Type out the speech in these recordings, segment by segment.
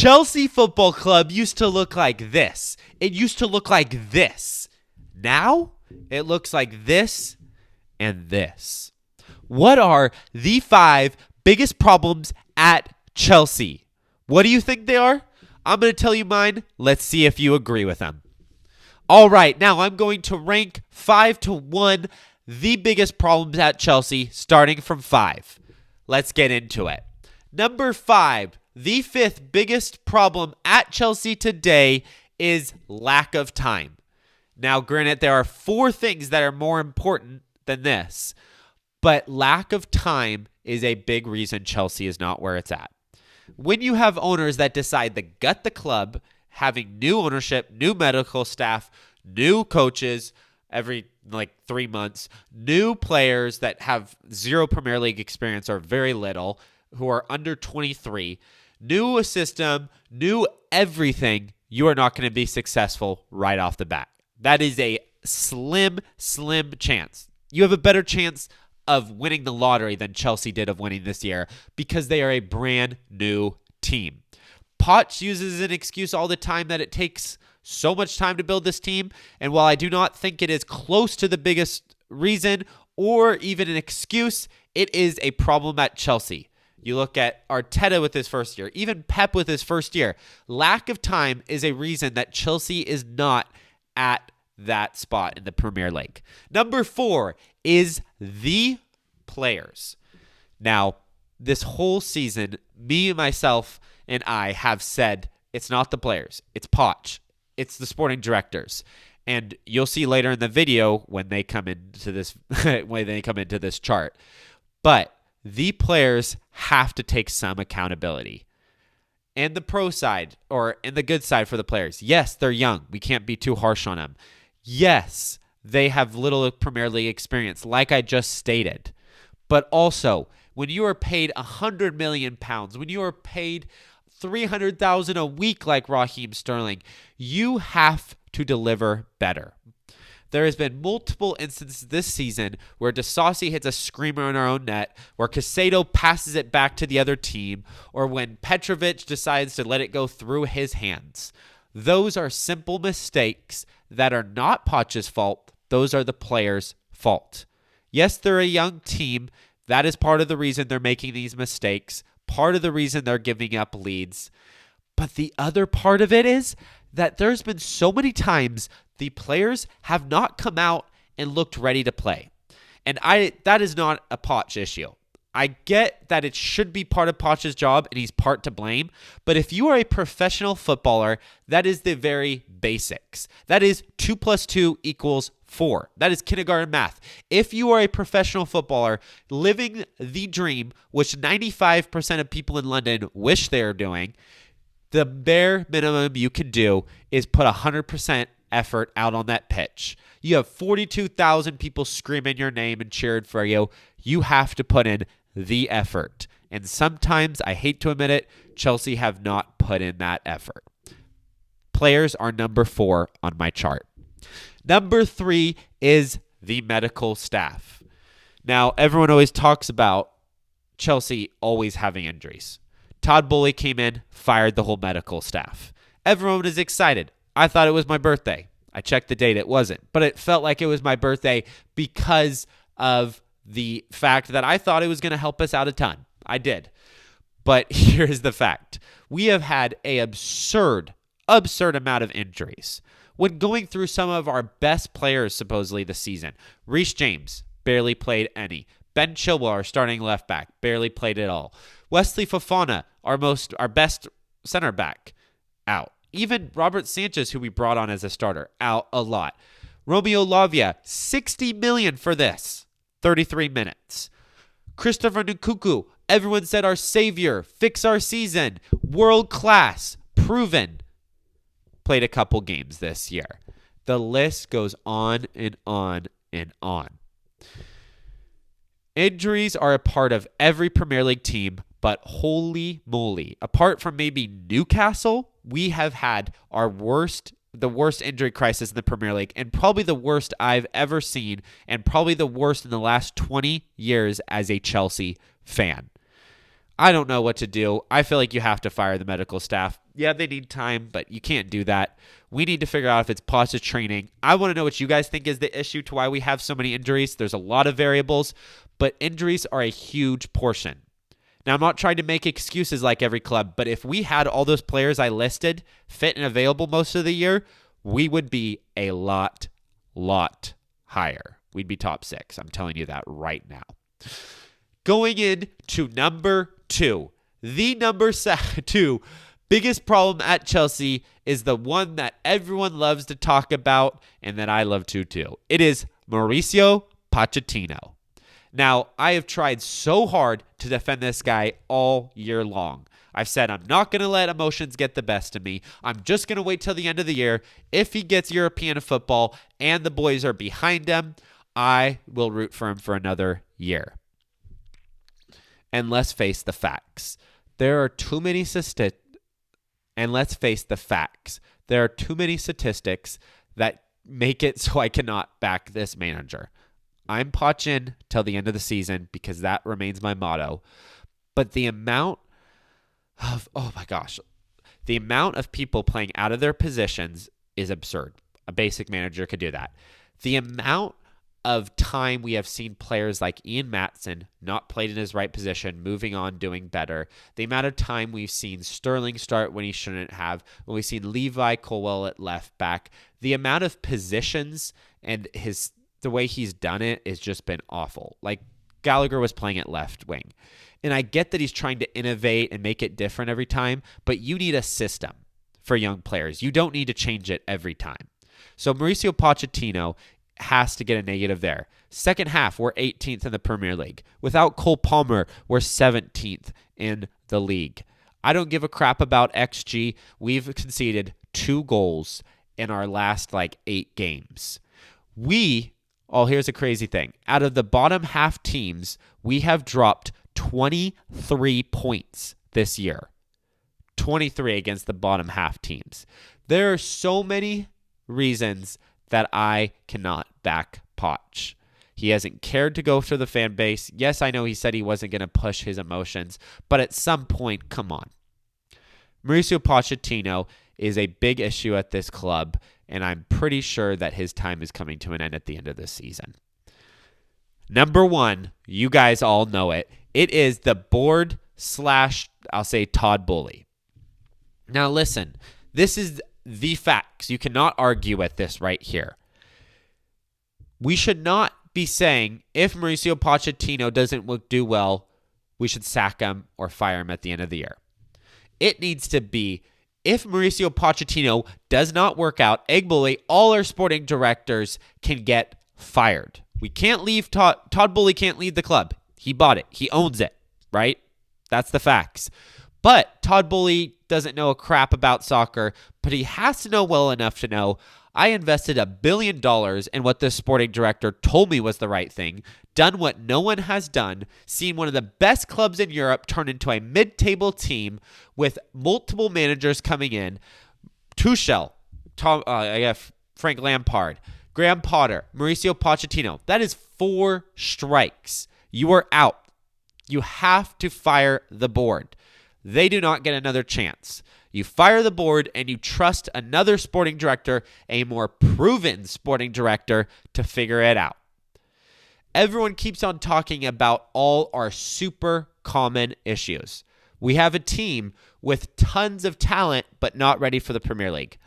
Chelsea Football Club used to look like this. It used to look like this. Now, it looks like this and this. What are the 5 biggest problems at Chelsea? What do you think they are? I'm going to tell you mine. Let's see if you agree with them. All right, now I'm going to rank 5 to 1 the biggest problems at Chelsea, starting from 5. Let's get into it. Number 5, the 5th biggest problem at Chelsea today is lack of time. Now, granted, there are 4 things that are more important than this, but lack of time is a big reason Chelsea is not where it's at. When you have owners that decide to gut the club, having new ownership, new medical staff, new coaches every 3 months, new players that have 0 Premier League experience or very little, who are under 23, new system, new everything, you are not going to be successful right off the bat. That is a slim chance. You have a better chance of winning the lottery than Chelsea did of winning this year because they are a brand new team. Poch uses an excuse all the time that it takes so much time to build this team, and while I do not think it is close to the biggest reason or even an excuse, it is a problem at Chelsea. You look at Arteta with his first year, even Pep with his first year. Lack of time is a reason that Chelsea is not at that spot in the Premier League. Number 4 is the players. Now, this whole season, me, myself, and I have said it's not the players. It's Poch. It's the sporting directors. And you'll see later in the video when they come into this chart. But the players have to take some accountability. And the pro side, or in the good side for the players, yes, they're young. We can't be too harsh on them. Yes, they have little Premier League experience, like I just stated. But also, when you are paid £100 million, when you are paid $300,000 a week like Raheem Sterling, you have to deliver better. There has been multiple instances this season where Disasi hits a screamer in our own net, where Caicedo passes it back to the other team, or when Petrovic decides to let it go through his hands. Those are simple mistakes that are not Poch's fault. Those are the players' fault. Yes, they're a young team. That is part of the reason they're making these mistakes, part of the reason they're giving up leads. But the other part of it is that there's been so many times the players have not come out and looked ready to play. And that is not a Poch issue. I get that it should be part of Poch's job and he's part to blame, but if you are a professional footballer, that is the very basics. That is 2 + 2 = 4. That is kindergarten math. If you are a professional footballer living the dream, which 95% of people in London wish they are doing, the bare minimum you can do is put 100% effort out on that pitch. You have 42,000 people screaming your name and cheering for you. You have to put in the effort. And sometimes, I hate to admit it, Chelsea have not put in that effort. Players are number 4 on my chart. Number 3 is the medical staff. Now, everyone always talks about Chelsea always having injuries. Todd Boehly came in, fired the whole medical staff. Everyone is excited. I thought it was my birthday. I checked the date. It wasn't. But it felt like it was my birthday because of the fact that I thought it was going to help us out a ton. I did. But here's the fact. We have had an absurd amount of injuries. When going through some of our best players supposedly this season, Reece James barely played any. Ben Chilwell, our starting left back, barely played at all. Wesley Fofana, our best center back, out. Even Robert Sanchez, who we brought on as a starter, out a lot. Romeo Lavia, $60 million for this. 33 minutes. Christopher Nkunku, everyone said our savior, fix our season, world class, proven. Played a couple games this year. The list goes on and on and on. Injuries are a part of every Premier League team, but holy moly, apart from maybe Newcastle, we have had the worst injury crisis in the Premier League, and probably the worst I've ever seen, and probably the worst in the last 20 years as a Chelsea fan. I don't know what to do. I feel like you have to fire the medical staff. Yeah, they need time, but you can't do that. We need to figure out if it's Poch's training. I want to know what you guys think is the issue to why we have so many injuries. There's a lot of variables, but injuries are a huge portion. Now, I'm not trying to make excuses like every club, but if we had all those players I listed fit and available most of the year, we would be a lot higher. We'd be top 6. I'm telling you that right now. Going into number 2. The number 2 biggest problem at Chelsea is the one that everyone loves to talk about and that I love to too. It is Mauricio Pochettino. Now, I have tried so hard to defend this guy all year long. I've said I'm not going to let emotions get the best of me. I'm just going to wait till the end of the year. If he gets European football and the boys are behind him, I will root for him for another year. And let's face the facts. There are too many statistics. And let's face the facts. There are too many statistics that make it so I cannot back this manager. I'm Pochin till the end of the season because that remains my motto. But the amount of, the amount of people playing out of their positions is absurd. A basic manager could do that. The amount of time we have seen players like Ian Maatson not played in his right position, moving on, doing better. The amount of time we've seen Sterling start when he shouldn't have, when we've seen Levi Colwell at left back. The amount of positions and the way he's done it has just been awful. Like Gallagher was playing at left wing. And I get that he's trying to innovate and make it different every time, but you need a system for young players. You don't need to change it every time. So Mauricio Pochettino has to get a negative there. Second half, we're 18th in the Premier League. Without Cole Palmer, we're 17th in the league. I don't give a crap about XG. We've conceded 2 goals in our last 8 games. Here's a crazy thing. Out of the bottom half teams, we have dropped 23 points this year. 23 against the bottom half teams. There are so many reasons that I cannot back Poch. He hasn't cared to go for the fan base. Yes, I know he said he wasn't going to push his emotions, but at some point, come on. Mauricio Pochettino is a big issue at this club, and I'm pretty sure that his time is coming to an end at the end of this season. Number 1, you guys all know it. It is the board / I'll say Todd Boehly. Now listen, this is the facts. You cannot argue with this right here. We should not be saying if Mauricio Pochettino doesn't do well, we should sack him or fire him at the end of the year. It needs to be if Mauricio Pochettino does not work out, Boehly, all our sporting directors can get fired. We can't leave Todd Boehly can't leave the club. He bought it. He owns it, right? That's the facts. But Todd Boehly doesn't know a crap about soccer, but he has to know well enough to know I invested $1 billion in what this sporting director told me was the right thing, done what no one has done, seen one of the best clubs in Europe turn into a mid-table team with multiple managers coming in, Tuchel, Frank Lampard, Graham Potter, Mauricio Pochettino. That is 4 strikes. You are out. You have to fire the board. They do not get another chance. You fire the board and you trust another sporting director, a more proven sporting director, to figure it out. Everyone keeps on talking about all our super common issues. We have a team with tons of talent, but not ready for the Premier League.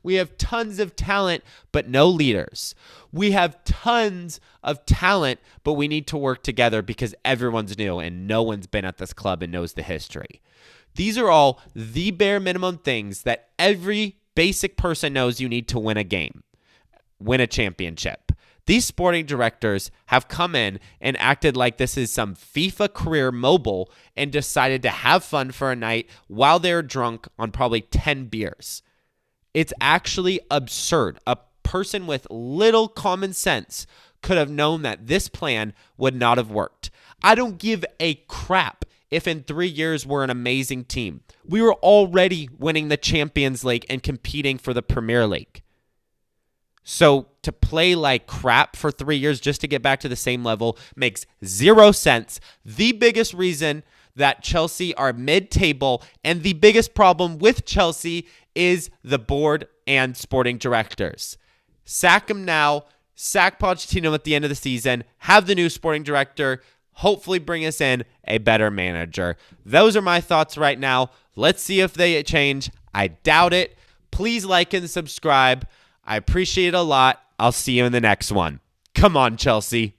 We have tons of talent, but no leaders. We have tons of talent, but we need to work together because everyone's new and no one's been at this club and knows the history. These are all the bare minimum things that every basic person knows you need to win a game, win a championship. These sporting directors have come in and acted like this is some FIFA career mobile and decided to have fun for a night while they're drunk on probably 10 beers. It's actually absurd. A person with little common sense could have known that this plan would not have worked. I don't give a crap if in 3 years we're an amazing team. We were already winning the Champions League and competing for the Premier League. So to play like crap for 3 years just to get back to the same level makes zero sense. The biggest reason that Chelsea are mid-table, and the biggest problem with Chelsea is the board and sporting directors. Sack them now, sack Pochettino at the end of the season, have the new sporting director, hopefully bring us in a better manager. Those are my thoughts right now. Let's see if they change. I doubt it. Please like and subscribe. I appreciate it a lot. I'll see you in the next one. Come on, Chelsea.